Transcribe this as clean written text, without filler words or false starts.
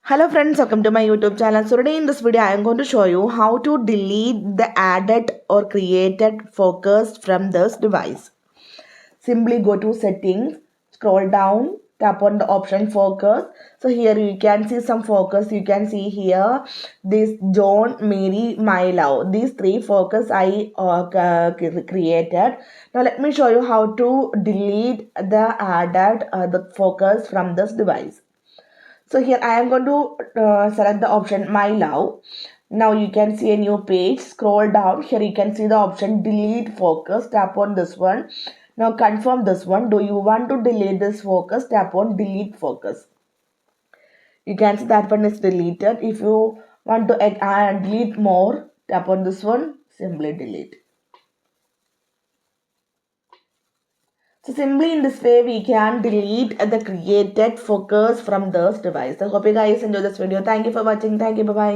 Hello friends, welcome to my YouTube channel. So today in this video I am going to show you how to delete the added or created focus from this device. Simply go to settings, scroll down, tap on the option focus. So here you can see some focus. You can see here this John, Mary, my love. These three focus I created. Now let me show you how to delete the added the focus from this device. So here I am going to select the option My Love. Now you can see a new page. Scroll down. Here you can see the option Delete Focus. Tap on this one. Now confirm this one. Do you want to delete this focus? Tap on Delete Focus. You can see that one is deleted. If you want to delete more, tap on this one. Simply delete. So simply in this way we can delete the created focus from this device. I hope you guys enjoy this video. Thank you for watching. Thank you. Bye bye.